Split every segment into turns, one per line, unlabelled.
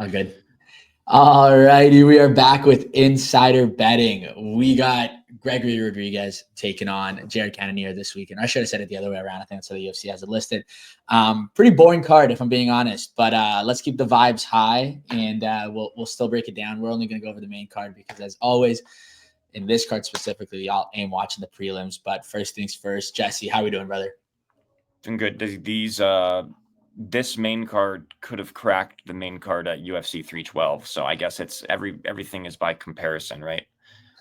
Oh, good. All righty, we are back with Insider Betting. We got Gregory Rodrigues taking on Jared Cannonier this weekend. I should have said it the other way around. I think that's how the UFC has it listed. Pretty boring card, if I'm being honest. But let's keep the vibes high, and we'll still break it down. We're only going to go over the main card because, as always, in this card specifically, I'll aim watching the prelims. But first things first, Jesse, how we doing, brother?
Doing good. This main card could have cracked the main card at UFC 312. So I guess it's everything is by comparison, right?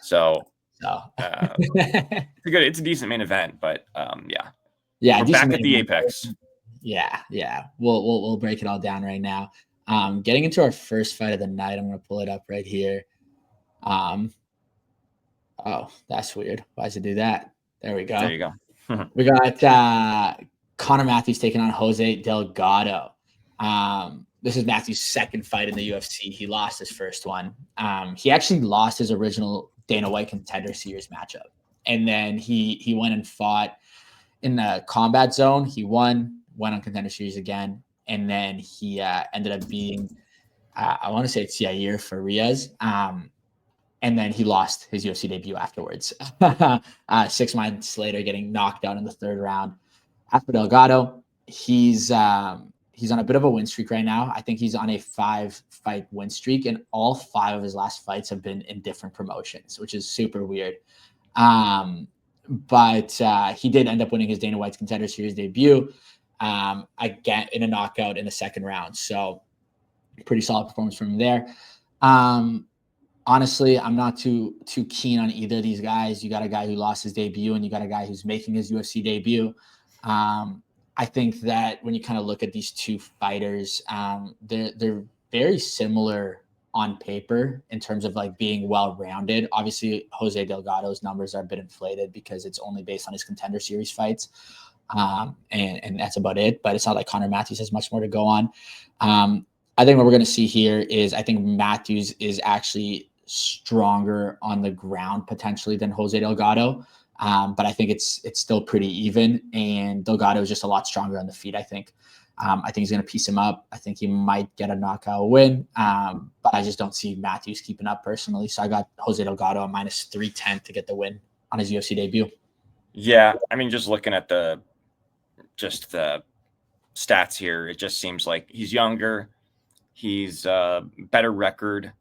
So it's a decent main event, but yeah. We're back at the apex.
Yeah. We'll break it all down right now. Getting into our first fight of the night, I'm gonna pull it up right here. Oh, that's weird. Why does it do that? There we go.
There you go.
We got Conor Matthews taking on Jose Delgado. This is Matthews' second fight in the UFC. He lost his first one. He actually lost his original Dana White Contender Series matchup. And then he went and fought in the combat zone. He went on Contender Series again. And then he ended up beating, I want to say it's Yair Farias. And then he lost his UFC debut afterwards. 6 months later, getting knocked out in the third round. After Delgado, he's on a bit of a win streak right now. I think he's on a 5-fight win streak, and all 5 of his last fights have been in different promotions, which is super weird. But he did end up winning his Dana White's Contender Series debut again in a knockout in the second round. So pretty solid performance from him there. Honestly, I'm not too keen on either of these guys. You got a guy who lost his debut, and you got a guy who's making his UFC debut. I think that when you kind of look at these two fighters, they're very similar on paper in terms of like being well-rounded. Obviously, Jose Delgado's numbers are a bit inflated because it's only based on his Contender Series fights. And that's about it. But it's not like Conor Matthews has much more to go on. I think what we're going to see here is I think Matthews is actually stronger on the ground potentially than Jose Delgado. But I think it's still pretty even, and Delgado is just a lot stronger on the feet, I think. I think he's going to piece him up. I think he might get a knockout win, but I just don't see Matthews keeping up personally. So I got Jose Delgado at minus 310 to get the win on his UFC debut.
Yeah, I mean, just looking at the stats here, it just seems like he's younger. He's better record.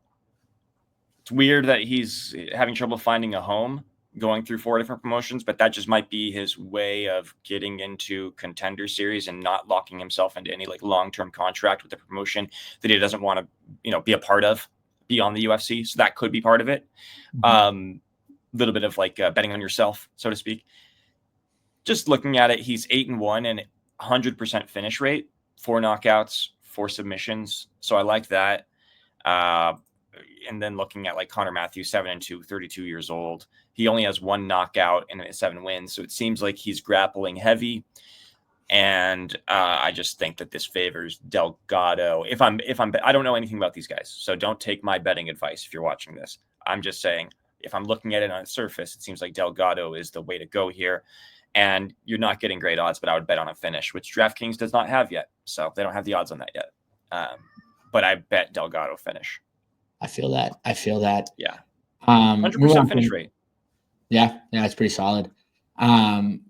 It's weird that he's having trouble finding a home, going through 4 different promotions, but that just might be his way of getting into Contender Series and not locking himself into any like long-term contract with the promotion that he doesn't want to, be a part of beyond the UFC. So that could be part of it. Little bit of like betting on yourself, so to speak. Just looking at it, he's 8-1 and 100% finish rate, 4 knockouts, 4 submissions. So I like that. And then looking at like Conor Matthews, 7-2, 32 years old. He only has 1 knockout and 7 wins. So it seems like he's grappling heavy. And I just think that this favors Delgado. I don't know anything about these guys, so don't take my betting advice if you're watching this. I'm just saying, if I'm looking at it on the surface, it seems like Delgado is the way to go here. And you're not getting great odds, but I would bet on a finish, which DraftKings does not have yet. So they don't have the odds on that yet. But I bet Delgado finish.
I feel that.
Yeah. 100% finish rate.
Yeah, it's pretty solid.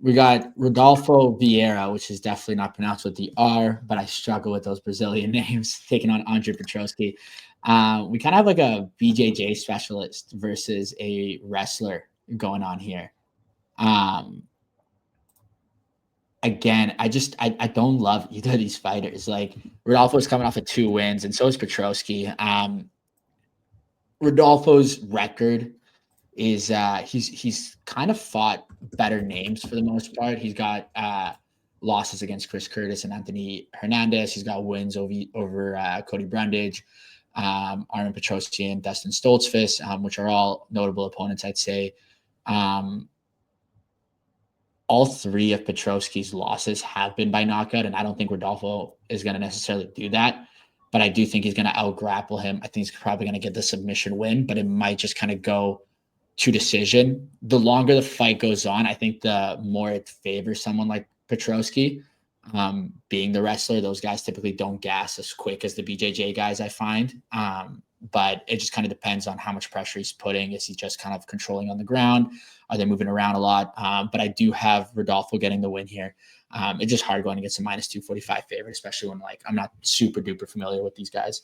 We got Rodolfo Vieira, which is definitely not pronounced with the R, but I struggle with those Brazilian names, taking on Andre Petroski. We kind of have like a BJJ specialist versus a wrestler going on here. Again, I don't love either of these fighters. Like, Rodolfo's coming off of 2 wins, and so is Petroski. Rodolfo's record is he's kind of fought better names for the most part. He's got losses against Chris Curtis and Anthony Hernandez. He's got wins over Cody Brundage, Armin Petroski, and Dustin Stoltzfus, which are all notable opponents, I'd say. All 3 of Petroski's losses have been by knockout, and I don't think Rodolfo is going to necessarily do that. But I do think he's going to out-grapple him. I think he's probably going to get the submission win, but it might just kind of go to decision. The longer the fight goes on, I think the more it favors someone like Petroski. being the wrestler. Those guys typically don't gas as quick as the BJJ guys, I find. But it just kind of depends on how much pressure he's putting. Is he just kind of controlling on the ground? Are they moving around a lot? But I do have Rodolfo getting the win here. It's just hard going against a -245 favorite, especially when I'm not super duper familiar with these guys.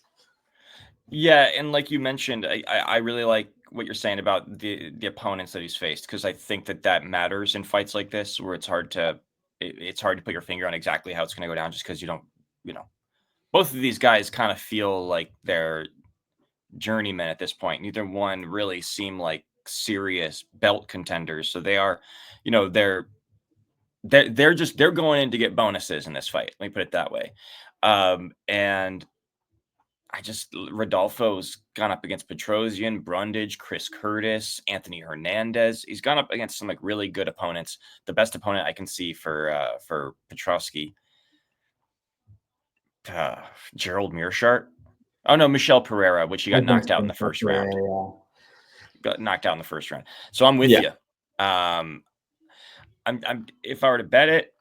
Yeah, and like you mentioned, I really like what you're saying about the opponents that he's faced, because I think that matters in fights like this, where it's hard to put your finger on exactly how it's going to go down, just because you don't, both of these guys kind of feel like they're journeymen at this point. Neither one really seem like serious belt contenders, so they are, they're going in to get bonuses in this fight. Let me put it that way. And Rodolfo's gone up against Petrosian, Brundage, Chris Curtis, Anthony Hernandez. He's gone up against some really good opponents. The best opponent I can see for Petroski, Gerald Mearshart. Oh no, Michelle Pereira, which he got knocked out in the first round. Got knocked out in the first round. So I'm with you. I'm if I were to bet it,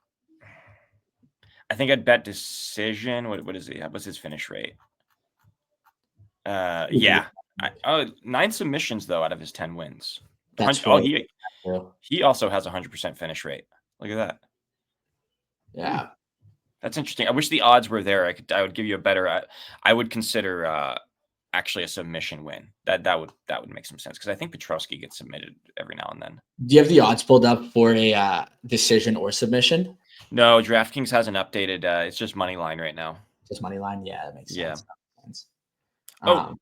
I think I'd bet decision. What is he? What's his finish rate? Yeah. 9 submissions though out of his 10 wins. He also has 100% finish rate. Look at that.
Yeah.
That's interesting. I wish the odds were there. I would give you a better. I would consider actually a submission win. That would make some sense, because I think Petroski gets submitted every now and then.
Do you have the odds pulled up for a decision or submission?
No, DraftKings hasn't updated. It's just money line right now.
Just money line. Yeah, that makes sense.
Oh,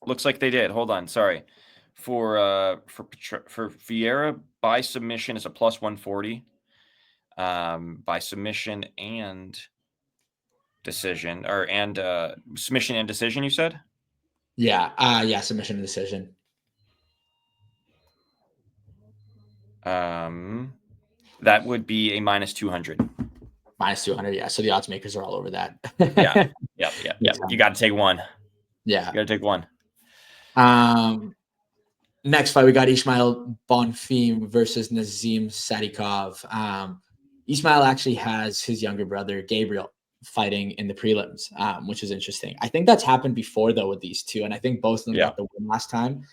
looks like they did. Hold on. Sorry. For Vieira, by submission is a +140. By submission and decision, submission and decision, you said?
Yeah. Submission and decision.
That would be a -200.
-200, yeah. So the odds makers are all over that.
Yeah. You got to take one.
Yeah,
you got to take one.
Next fight, we got Ismael Bonfim versus Nasim Sadykhov. Ismael actually has his younger brother Gabriel fighting in the prelims, which is interesting. I think that's happened before though with these two, and I think both of them got the win last time.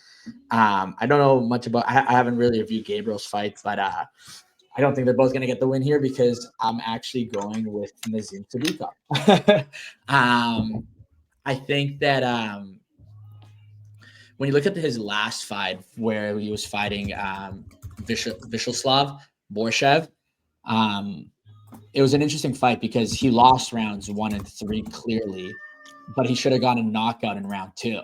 I don't know much about. I haven't really reviewed Gabriel's fights, but I don't think they're both going to get the win here, because I'm actually going with Nasim Sadykhov. I think that when you look at his last fight, where he was fighting Vyacheslav Borshev, it was an interesting fight because he lost rounds 1 and 3 clearly, but he should have gotten a knockout in round 2.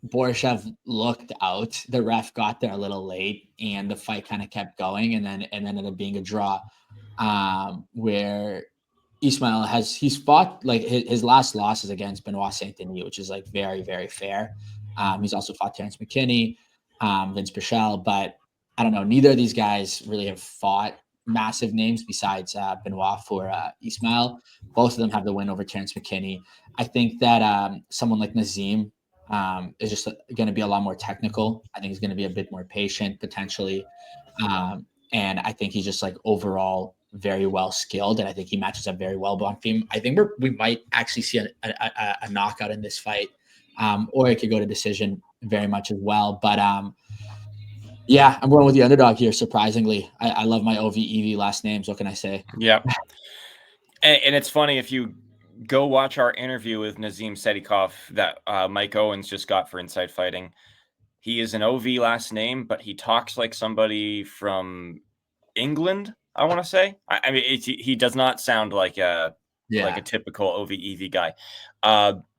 Borshev looked out. The ref got there a little late, and the fight kind of kept going, and then ended up being a draw, where Ismael he's fought his last loss is against Benoit Saint-Denis, which is very, very fair. He's also fought Terrence McKinney, Vince Pichel, but I don't know. Neither of these guys really have fought massive names besides Benoit for Ismael. Both of them have the win over Terrence McKinney. I think that someone like Nasim is just going to be a lot more technical. I think he's going to be a bit more patient potentially. And I think he's just overall very well skilled, and I think he matches up very well with Bonfim. I think we might actually see a knockout in this fight, or it could go to decision very much as well. But yeah, I'm going with the underdog here. Surprisingly, I love my OVEV last names. What can I say?
Yeah, and it's funny, if you go watch our interview with Nasim Sadykhov that Mike Owens just got for Inside Fighting. He is an OV last name, but he talks like somebody from England, I want to say. I mean, he does not sound like a typical OVEV guy.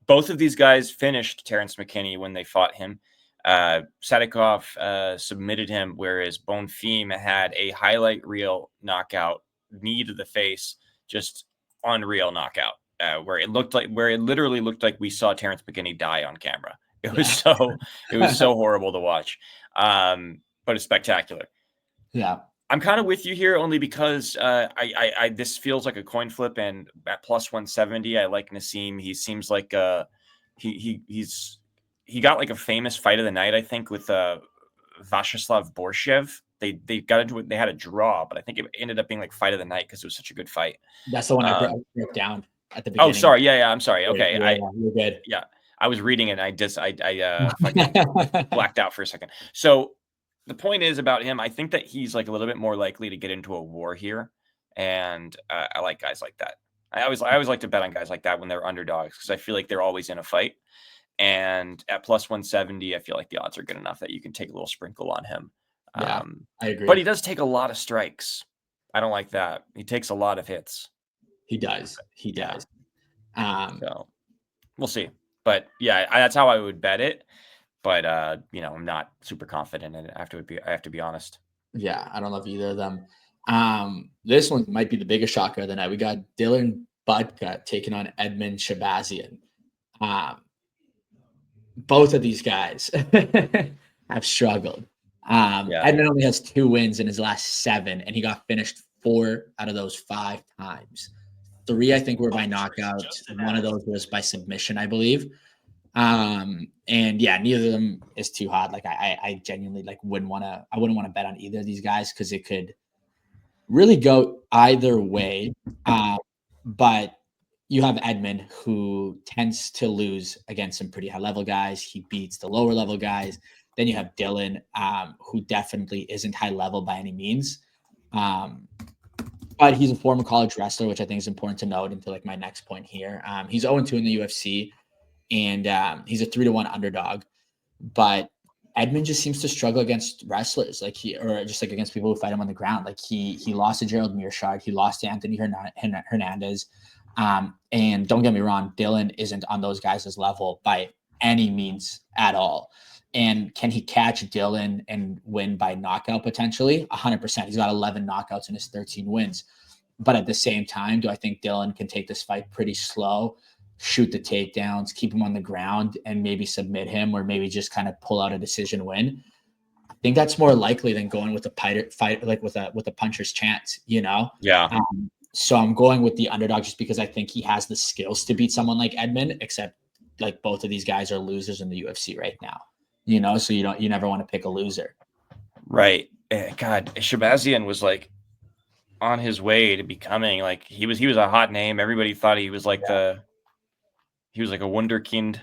Both of these guys finished Terrence McKinney when they fought him. Sadykhov submitted him, whereas Bonfim had a highlight reel knockout, knee to the face, just unreal knockout, where it literally looked like we saw Terrence McKinney die on camera. It was so horrible to watch, but it's spectacular.
Yeah,
I'm kind of with you here, only because I this feels like a coin flip, and at +170, I like Nasim. He seems like he got a famous fight of the night, I think, with Vyacheslav Borshev. They got into it. They had a draw, but I think it ended up being like fight of the night because it was such a good fight.
That's the one I broke down at the beginning.
Oh, sorry. Yeah. I'm sorry. Okay.
Yeah, you're good.
Yeah, I was reading it and I fucking blacked out for a second. So the point is about him, I think that he's like a little bit more likely to get into a war here. And I like guys like that. I always like to bet on guys like that when they're underdogs because I feel like they're always in a fight. And at plus 170, I feel like the odds are good enough that you can take a little sprinkle on him.
Yeah, I agree.
But he does take a lot of strikes. I don't like that. He takes a lot of hits.
He does. He does.
So we'll see. But yeah, that's how I would bet it. But I'm not super confident in it. I have to be honest.
Yeah, I don't love either of them. This one might be the biggest shocker of the night. We got Dylan Budka taking on Edmen Shabazyan. Both of these guys have struggled. Edmen only has 2 wins in his last 7, and he got finished 4 out of those 5 times. 3, I think, were by knockout. One of those was by submission, I believe. And yeah, neither of them is too hot. Like I genuinely wouldn't want to bet on either of these guys because it could really go either way. But you have Edmen, who tends to lose against some pretty high level guys. He beats the lower level guys. Then you have Dylan, who definitely isn't high level by any means. But he's a former college wrestler, which I think is important to note into like my next point here. He's 0-2 in the UFC, and he's a 3-1 underdog. But Edmen just seems to struggle against wrestlers, or just like against people who fight him on the ground. Like he lost to Gerald Mearshard, he lost to Anthony Hernandez. And don't get me wrong, Dylan isn't on those guys' level by any means at all. And can he catch Dylan and win by knockout potentially? 100%. He's got 11 knockouts in his 13 wins. But at the same time, do I think Dylan can take this fight pretty slow, shoot the takedowns, keep him on the ground, and maybe submit him, or maybe just kind of pull out a decision win? I think that's more likely than going with a fight like with a puncher's chance,
Yeah.
So I'm going with the underdog just because I think he has the skills to beat someone like Edmen, except like both of these guys are losers in the UFC right now, so you never want to pick a loser.
Right. God, Shabazyan was like on his way to becoming like he was a hot name. Everybody thought he was like he was like a wunderkind,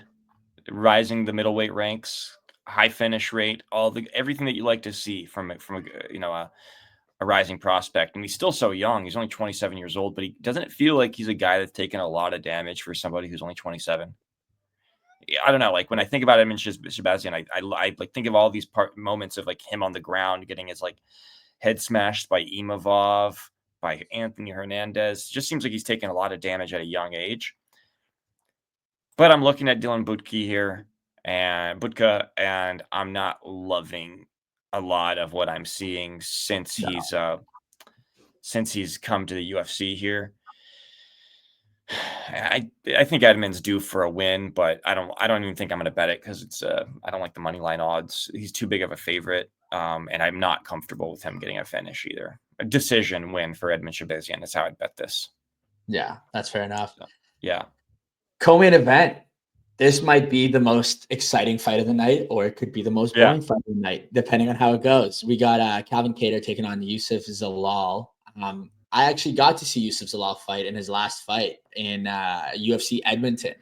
rising the middleweight ranks, high finish rate, everything that you like to see from a rising prospect. And he's still so young. He's only 27 years old, but he doesn't feel like he's a guy that's taken a lot of damage for somebody who's only 27. I don't know. Like when I think about Edmen Shabazyan, I like think of all these moments of like him on the ground getting his like head smashed by Imavov, by Anthony Hernandez. It just seems like he's taken a lot of damage at a young age. But I'm looking at Dylan Budka, and I'm not loving a lot of what I'm seeing since he's come to the UFC here. I think Edmen's due for a win, but I don't even think I'm going to bet it because it's I don't like the money line odds. He's too big of a favorite, and I'm not comfortable with him getting a finish either. A decision win for Edmen Shabazyan. That's how I'd bet this.
Yeah, that's fair enough.
So, yeah.
Co-main event. This might be the most exciting fight of the night, or it could be the most boring fight of the night, depending on how it goes. We got Calvin Kattar taking on Youssef Zalal. I actually got to see Youssef Zalal fight in his last fight in UFC Edmonton.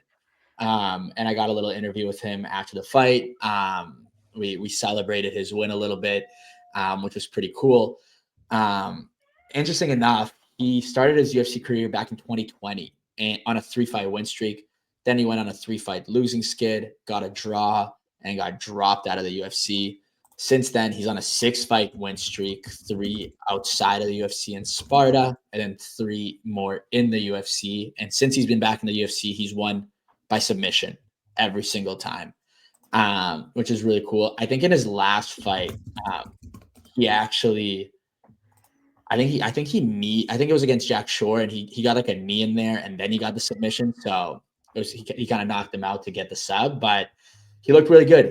And I got a little interview with him after the fight. We celebrated his win a little bit, which was pretty cool. Interesting enough, he started his UFC career back in 2020 and on a 3-fight win streak. Then he went on a 3-fight losing skid, got a draw, and got dropped out of the UFC. Since then, he's on a 6-fight win streak, 3 outside of the UFC in Sparta, and then 3 more in the UFC. And since he's been back in the UFC, he's won by submission every single time, which is really cool. I think in his last fight, he actually, I think it was against Jack Shore, and he got like a knee in there, and then he got the submission. So he kind of knocked him out to get the sub, but he looked really good.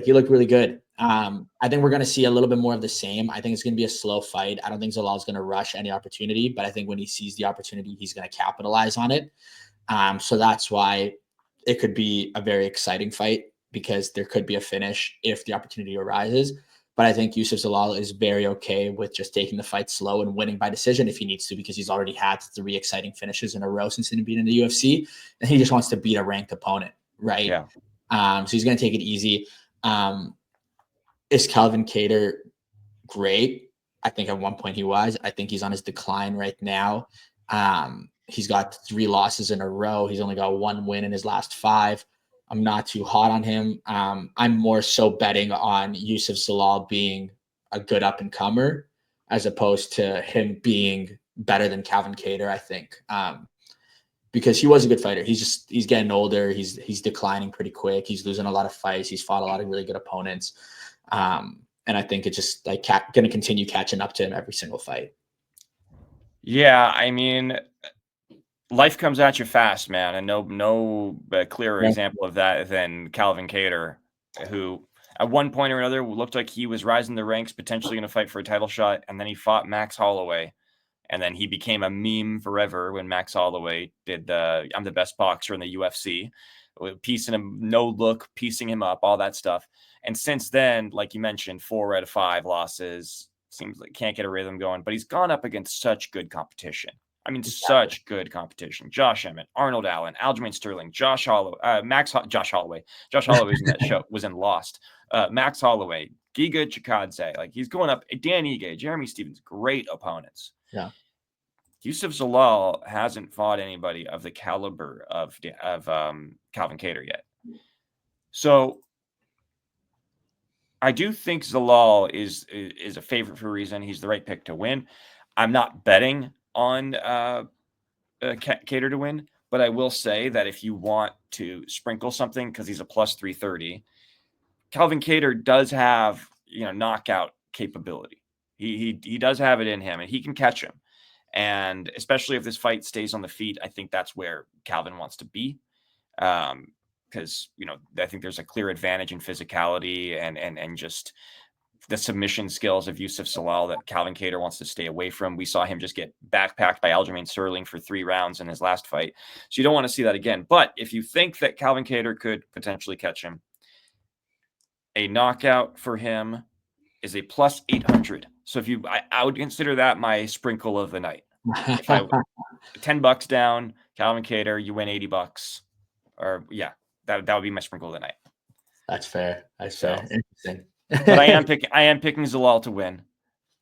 I think we're going to see a little bit more of the same. I think it's going to be a slow fight. I don't think Zalal is going to rush any opportunity, but I think when he sees the opportunity, he's going to capitalize on it. So that's why it could be a very exciting fight, because there could be a finish if the opportunity arises. But I think Youssef Zalal is very okay with just taking the fight slow and winning by decision if he needs to, because he's already had 3 exciting finishes in a row since he's been in the UFC. And he just wants to beat a ranked opponent, right?
Yeah.
So he's going to take it easy. Is Calvin Kattar great? I think at one point he was. I think he's on his decline right now. He's got 3 losses in a row. He's only got 1 win in his last 5. I'm not too hot on him. I'm more so betting on Youssef Zalal being a good up-and-comer as opposed to him being better than Calvin Kattar, I think. Because he was a good fighter. He's getting older. He's declining pretty quick. He's losing a lot of fights. He's fought a lot of really good opponents. And I think it's just like going to continue catching up to him every single fight.
Yeah, I mean, life comes at you fast, man, and no clearer example of that than Calvin Kattar, who at one point or another looked like he was rising the ranks, potentially going to fight for a title shot, and then he fought Max Holloway, and then he became a meme forever when Max Holloway did the "I'm the best boxer in the UFC," piecing him, no look, piecing him up, all that stuff. And since then, like you mentioned, 4 out of 5 losses. Seems like can't get a rhythm going, but he's gone up against such good competition. I mean, such good competition. Josh Emmett, Arnold Allen, Aljamain Sterling, Josh Holloway. Josh Holloway was in that show, was in Lost. Max Holloway, Giga Chikadze. Like, he's going up. Dan Ige, Jeremy Stevens, great opponents.
Yeah.
Youssef Zalal hasn't fought anybody of the caliber of Calvin Kattar yet. So I do think Zalal is a favorite for a reason. He's the right pick to win. I'm not betting on Kattar to win, but I will say that if you want to sprinkle something, because he's a plus 330, Calvin Kattar does have knockout capability. He does have it in him, and he can catch him. And especially if this fight stays on the feet, I think that's where Calvin wants to be. Because I think there's a clear advantage in physicality and just the submission skills of Youssef Zalal that Calvin Kattar wants to stay away from. We saw him just get backpacked by Aljamain Sterling for 3 rounds in his last fight. So you don't want to see that again. But if you think that Calvin Kattar could potentially catch him, a knockout for him is a plus 800. So if I would consider that my sprinkle of the night. If I $10 down, Calvin Kattar, you win $80. Or that would be my sprinkle of the night.
That's fair. Interesting.
But I am picking Zalal to win.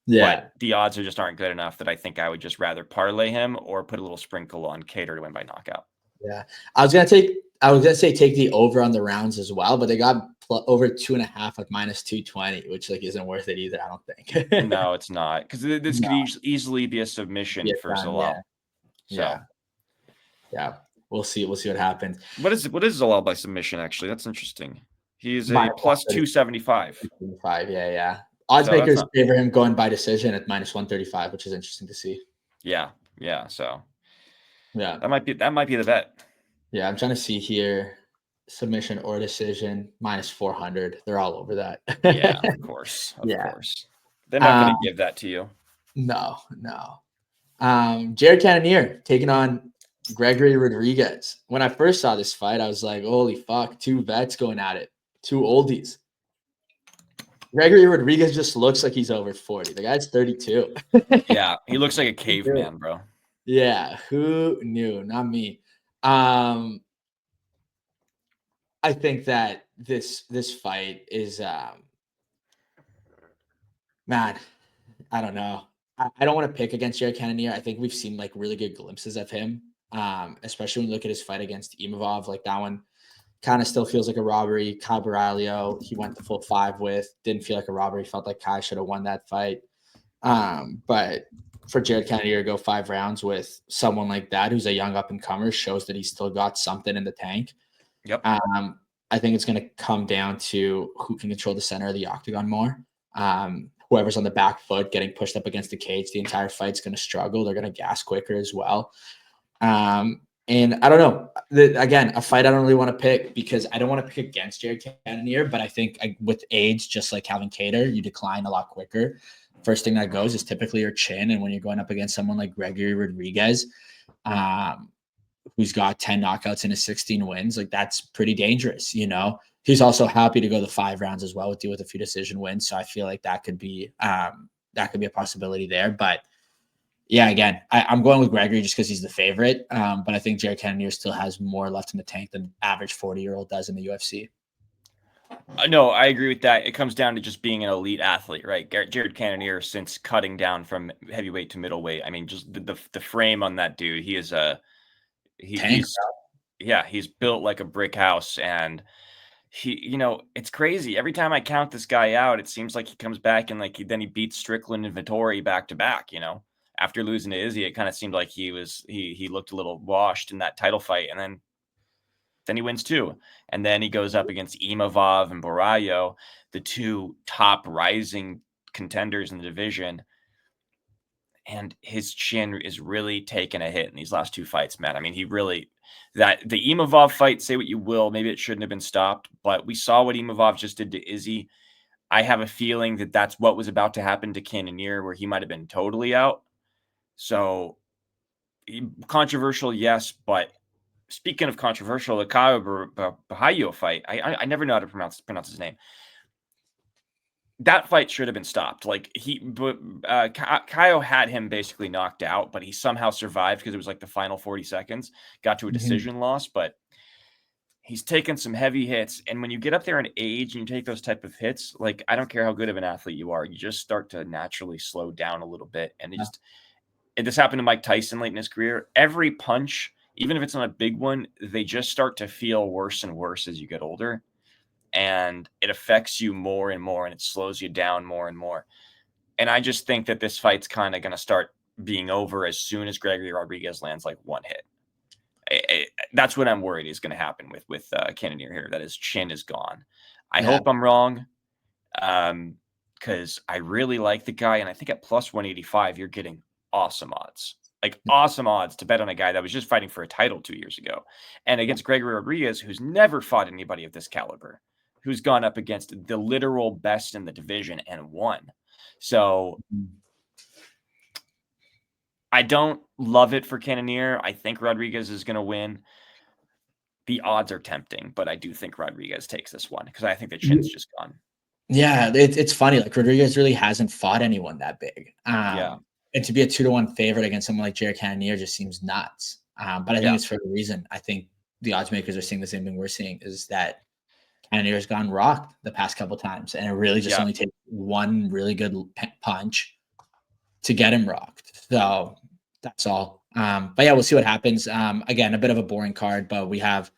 Yeah.
But the odds just aren't good enough that I think I would just rather parlay him or put a little sprinkle on Kattar to win by knockout.
Yeah. I was gonna say take the over on the rounds as well, but they got over 2.5 at minus 220, which isn't worth it either, I don't think.
No, it's not, because this could easily be a submission for Zalal.
Yeah. We'll see what happens.
What is Zalal by submission, actually? That's interesting. He's a plus 275.
Yeah. Odds makers favor him going by decision at minus 135, which is interesting to see.
Yeah. So
that
might be the bet.
Yeah, I'm trying to see here. Submission or decision, minus 400. They're all over that.
Yeah, of course. Of course. They're not going to give that to you.
No. Jared Cannonier taking on Gregory Rodrigues. When I first saw this fight, I was like, holy fuck, 2 vets going at it. 2 oldies. Gregory Rodrigues just looks like he's over 40. The guy's 32.
Yeah, he looks like a caveman, bro.
Yeah, who knew? Not me. I think that this fight is man, I don't know. I don't want to pick against Jared Cannonier. I think we've seen really good glimpses of him, especially when you look at his fight against Imavov. That one kind of still feels like a robbery. Kyle Baralio, he went the full 5 with. Didn't feel like a robbery. Felt like Kai should have won that fight. But for Jared Cannonier to go 5 rounds with someone like that, who's a young up-and-comer, shows that he's still got something in the tank.
Yep.
I think it's going to come down to who can control the center of the octagon more. Whoever's on the back foot getting pushed up against the cage, the entire fight's going to struggle. They're going to gas quicker as well. And I don't know. Again, a fight I don't really want to pick because I don't want to pick against Jared Cannonier, but I think with age, just like Calvin Kattar, you decline a lot quicker. First thing that goes is typically your chin, and when you're going up against someone like Gregory Rodrigues, who's got 10 knockouts and his 16 wins, like that's pretty dangerous, you know. He's also happy to go the 5 rounds as well with a few decision wins. So I feel like that could be a possibility there. But yeah, again, I'm going with Gregory just because he's the favorite. But I think Jared Cannonier still has more left in the tank than average 40-year-old does in the UFC.
No, I agree with that. It comes down to just being an elite athlete, right? Jared Cannonier, since cutting down from heavyweight to middleweight, I mean, just the frame on that dude, he is he's built like a brick house, and it's crazy. Every time I count this guy out, it seems like he comes back and then he beats Strickland and Vettori back to back. After losing to Izzy, it kind of seemed like he looked a little washed in that title fight, and then he wins 2. And then he goes up against Imavov and Borayo, the 2 top rising contenders in the division. And his chin is really taking a hit in these last 2 fights, man. I mean, the Imavov fight, say what you will, maybe it shouldn't have been stopped, but we saw what Imavov just did to Izzy. I have a feeling that that's what was about to happen to Cannonier, where he might have been totally out. So controversial, yes, but speaking of controversial, the Caio Borralho fight, I never know how to pronounce his name. That fight should have been stopped. Caio had him basically knocked out, but he somehow survived because it was like the final 40 seconds, got to a decision loss, but he's taken some heavy hits. And when you get up there in age and you take those type of hits, like, I don't care how good of an athlete you are, you just start to naturally slow down a little bit. And this happened to Mike Tyson late in his career. Every punch, even if it's not a big one, they just start to feel worse and worse as you get older. And it affects you more and more, and it slows you down more and more. And I just think that this fight's kind of going to start being over as soon as Gregory Rodrigues lands like one hit. That's what I'm worried is going to happen with Cannonier here, that his chin is gone. I hope I'm wrong, because I really like the guy, and I think at plus 185, you're getting awesome odds. Like awesome odds to bet on a guy that was just fighting for a title 2 years ago. And against Gregory Rodrigues, who's never fought anybody of this caliber, who's gone up against the literal best in the division and won. So I don't love it for Cannonier. I think Rodrigues is going to win. The odds are tempting, but I do think Rodrigues takes this one because I think the chin's just gone.
Yeah, it's funny. Like, Rodrigues really hasn't fought anyone that big. And to be a 2-1 favorite against someone like Jared Cannonier just seems nuts. But I think it's for a reason. I think the odds makers are seeing the same thing we're seeing, is that Cannonier has gone rocked the past couple times, and it really just only takes one really good punch to get him rocked. So that's all. But yeah, we'll see what happens. Again, a bit of a boring card, but we have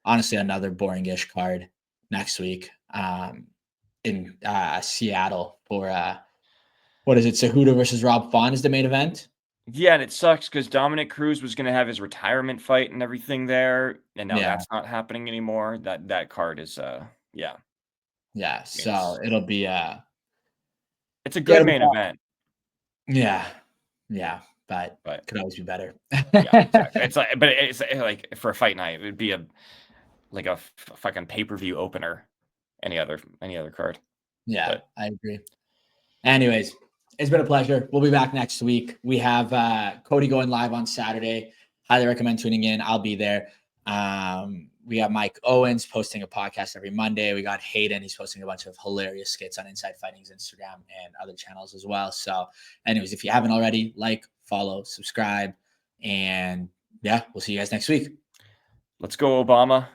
honestly another boring-ish card next week in Seattle for what is it? Cejudo versus Rob Font is the main event.
Yeah, and it sucks because Dominic Cruz was going to have his retirement fight and everything there, and now that's not happening anymore. That card is
yeah. So it'll be
it's a good main event.
Yeah, but could always be better.
Yeah, exactly. It's like for a fight night, it would be a fucking pay-per-view opener. Any other card.
Yeah, I agree. Anyways, it's been a pleasure. We'll be back next week. We have Cody going live on Saturday. Highly recommend tuning in. I'll be there. We got Mike Owens posting a podcast every Monday. We got Hayden. He's posting a bunch of hilarious skits on Inside Fighting's Instagram and other channels as well. So anyways, if you haven't already, like, follow, subscribe, and yeah, we'll see you guys next week.
Let's go, Obama.